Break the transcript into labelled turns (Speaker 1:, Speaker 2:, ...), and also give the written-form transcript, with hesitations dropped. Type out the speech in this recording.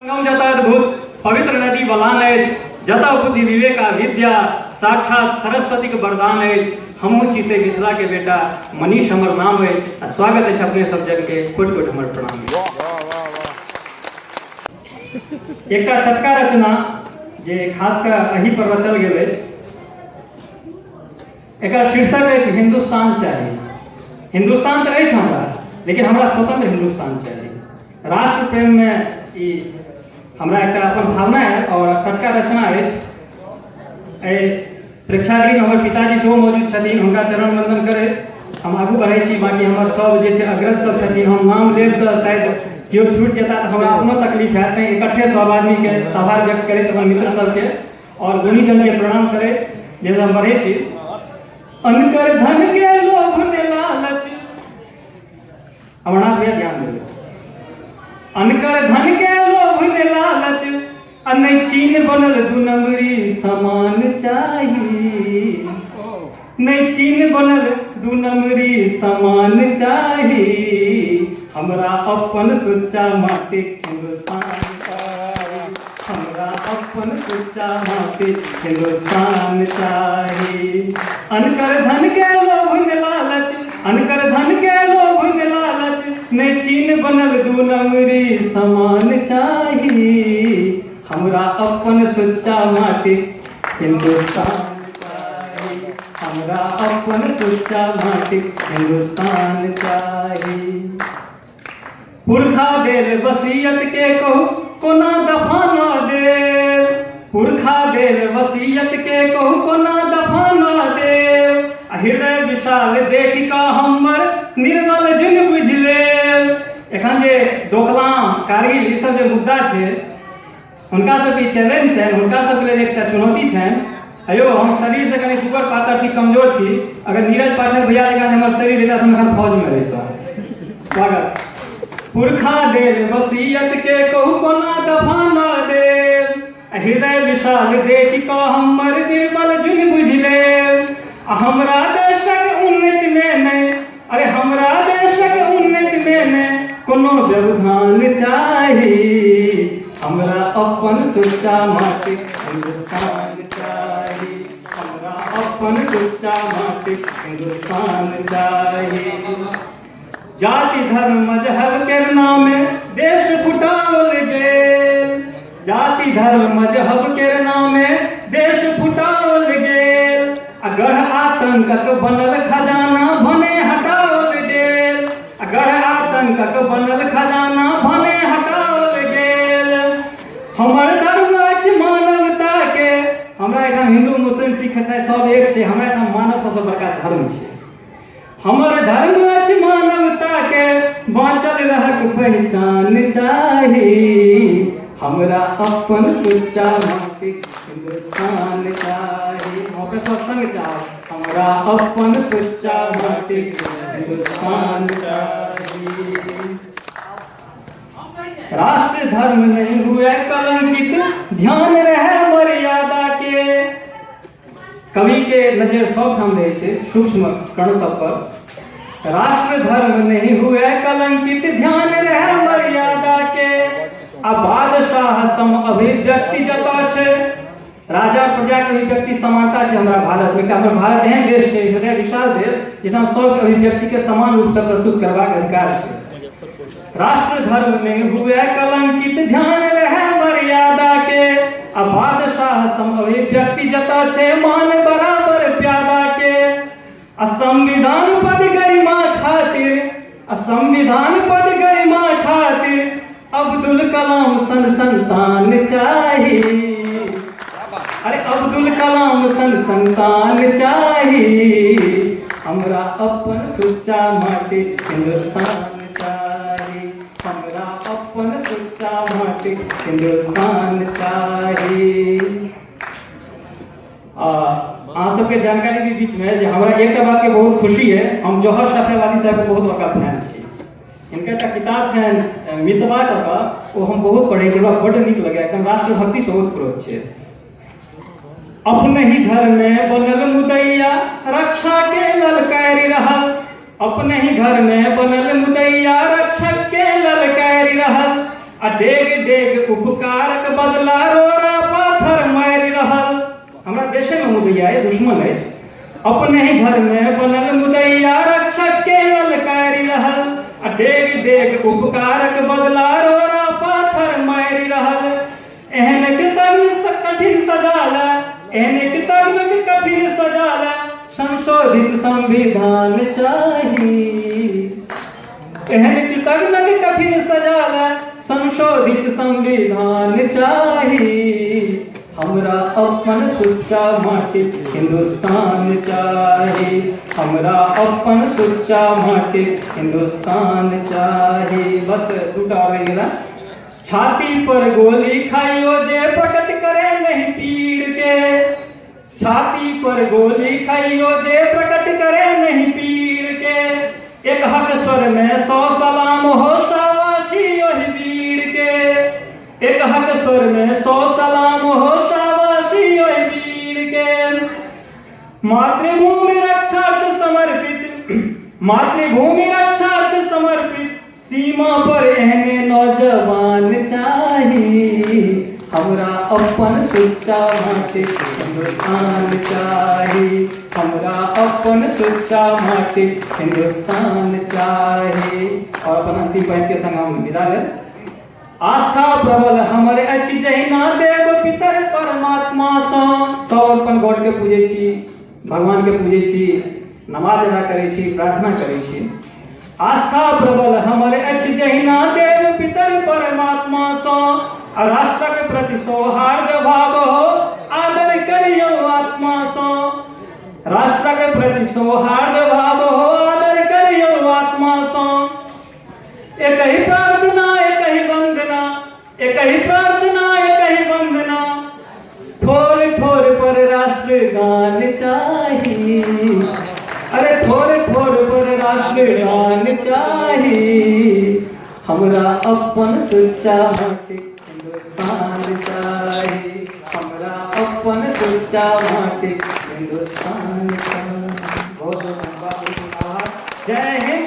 Speaker 1: जता अद्भुत पवित्र नदी बलान अछि, जता बुद्धि विवेक आ विद्या साक्षात सरस्वती के वरदान अछि। हमहू छी ते मिथिला के बेटा, मनीष हमर नाम अछि। स्वागत अछि अपने सब जन के, कोटि कोटि हमर प्रणाम। एकटा टटका रचना जे खासकर एही पर रचल गेल अछि, एकर शीर्षक अछि हिंदुस्तान चाही। हिंदुस्तान तऽ अछि हमरा, लेकिन हमरा स्वतंत्र हिंदुस्तान चाही। राष्ट्र प्रेम में ई हमरा एक अपन भावना है और टटका रचना है। प्रेक्षागृह हमर पिताजी सेहो मौजूद छथिन, हुनका चरण वंदन करे हम आगू बढ़े छी। बाकी हमर सब जे अग्रज सब छथिन, हम नाम लेब तो शायद केओ छूट जेता तो हमरा अपनो तकलीफ है। तैं इकट्ठे सब आदमी के आभार व्यक्त करे अपन मित्र सबके और गुणी जन के प्रणाम करे जैसे हम बढ़े छी। अनकर धन के लोभ में लालच, अमरनाथ भैया ध्यान देवे। अनकर धन के लोभ में लालच, नहीं चीन बनल दू नंबरी समान चाही। नहीं चीन बनल दू नंबरी समान चाही, हमरा अपन सुच्चा माटी हिंदुस्तान चाही। हमरा अपन सुच्चा माटी हिंदुस्तान चाही। अनकर धन के लोभ में लालच, अनकर धन के लोभ में लालच, नहीं चीन बनल दू नंबरी समान चाही। हमरा अपन सुच्चा माटी हिंदुस्तान चाही। हमरा अपन सुच्चा माटी हिंदुस्तान चाही। पुरखा देल वसीयत के कहू कोना दफा न देव। पुरखा देल वसीयत के कहू कोना दफा न देव। हृदय विशाल देखि कऽ हमर निर्मल जुन बुझि लेब। एखन जे डोकलाम कारगिल ई सब जे मुद्दा छै, हुनका सबके चैलेंज छनि, हुनका सबके लेल एकटा चुनौती छनि। अयो हम शरीर से कनी सुगर पातर छी, कमजोर छी। अगर नीरज पाठक भैया जगह हमर शरीर रहता तो हम फौज में रहता। स्वागत। पुरखा देल वसीयत के कहू कोना दफा न देव। हृदय विशाल देखि कऽ हमर निर्मल जुन बुझि लेब। हमरा देशक उन्नति में नहीं, अरे हमरा देशक उन्नति में नहीं कोनो व्यवधान चाही। हमरा अपन सुच्चा माटी हिंदुस्तान चाही। हमरा अपन सुच्चा माटी हिंदुस्तान चाही। जाति धर्म मजहब के नामे देश फुटाओल गेल। जाति धर्म मजहब के नामे देश फुटाओल गेल। अगर आतंकक बनल खजाना भने हटाओल गेल। अगर आतंकक बनल खजाना भने हटाओल गेल। हमर धर्म अछि मानवता के, हमरा एठाम हिंदू मुस्लिम सिख ईसाई सब एक छै। हमरा एठाम मानव सबसे बड़का धर्म छै। हमर धर्म अछि मानवता के, बाँचल रहक पहचान चाही। हमरा अपन सुच्चा माटी हिंदुस्तान चाही। मौके सब संग चाह, हमरा अपन सुच्चा माटी हिंदुस्तान चाही। राष्ट्र धर्म नहीं हुए कलंकित, ध्यान रहे मर्यादा के। कवि के नजर सब ठाम रहे छे, सूक्ष्म कण सब पर। राष्ट्र धर्म नहीं हुए कलंकित, ध्यान रहे मर्यादा के। आ बादशाह सम अभिव्यक्ति जता छे, राजा प्रजा के अभिव्यक्ति समानता है हमारा भारत में। हमर भारत एहन देश है, हृदय विशाल देश, जिसमें सबके अभिव्यक्ति के समान रूप से प्रस्तुत करबाक अधिकार है। राष्ट्र धर्म नहीं हुए कलंकित, ध्यान रहे मर्यादा के। आ बादशाह सम अभिव्यक्ति जता छे, मान बराबर प्यादा के। आ संविधान पद गरिमा खातिर, आ संविधान पद गरिमा खातिर अब्दुल कलाम सन संतान चाही। अरे अब्दुल कलाम सन संतान चाही। हमरा अपन सुच्चा माटी हिंदुस्तान चाही। हमरा अपन सुच्चा माटी हिंदुस्तान चाही। आप सबके जानकारी के बीच में हमरा एक बात के बहुत खुशी है, हम जौहर सफेवादी साहब के बहुत बड़का फैन छी। इनका एक किताब है मितवा का, वो हम बहुत पढ़े छी, बड़ नीक लगे, एकदम राष्ट्रभक्ति से ओतप्रोत छे। अपने ही घर में बनल मुदैया रक्षा के ललकारी रहल। अपने ही घर में बनल मुदैया रक्षक के ललकारी रहल। आ डेग डेग उप बदला रोरा पाथर मार रहल। हमरा देशे में मुदैया है, दुश्मन है, अपने ही घर में बनल मुदैया रक्षक के ललकारी रहल। डेग डेग उपकारक बदला रोरा पाथर मार रहल। एहन कृतज्ञ कठिन सजाला, एहन कृतज्ञ कठिन सजाला, संशोधित संविधान चाहिए। एहन कृतज्ञ कठिन सजाला, संशोधित संविधान चाहिए। हमरा अपन सुच्चा माटी हिंदुस्तान चाहिए। हमरा अपन सुच्चा माटी हिंदुस्तान चाहिए। बस टूटा रह गया। छाती पर गोली खाइयो जे प्रकट करे नहीं पीड़ के। छाती पर गोली खाइयो जे प्रकट करे नहीं पीड़ के। एक हक स्वर में 100 सलाम हो शाबाशी ओहि वीर के। एक हक स्वर में 100 सलाम हो शाबाशी ओहि वीर के। मातृभूमि रक्षार्थ समर्पित, मातृभूमि रक्षार्थ समर्पित, सीमा पर एहने नौजवान चाहिए। हमरा अपन सुच्चा माटी हिंदुस्तान चाहिए। हमरा अपन सुच्चा माटी हिंदुस्तान चाहिए। और अपन अंतिम पंक्ति के संग हम विदा ले। आस्था प्रबल हमर अछि जहिना देव पितर परमात्मा सँ। सब अपन गॉड के पूजे छी, भगवान के पूजे छी, नमाज अदा करे छी, प्रार्थना करे छी। आस्था प्रबल हमर अछि जहिना देव पितर परमात्मा सँ। राष्ट्रक प्रति सौहार्द भाव हो आदर करियो आत्मा सँ। राष्ट्रक प्रति सौहार्द भाव हो आदर करियो आत्मा सँ। एक ही प्रार्थना एक ही वंदना, एक ही प्रार्थना एक ही वंदना, ठोर ठोर पर राष्ट्रगान चाहिए। अरे ठोर ठोर पर राष्ट्रगान चाहिए। हमरा अपन सुच्चा माटी हिंदुस्तान चाहिए। हमरा अपन सुच्चा माटी हिंदुस्तान चाहिए। बहुत बहुत धन्यवाद। जय हिंद।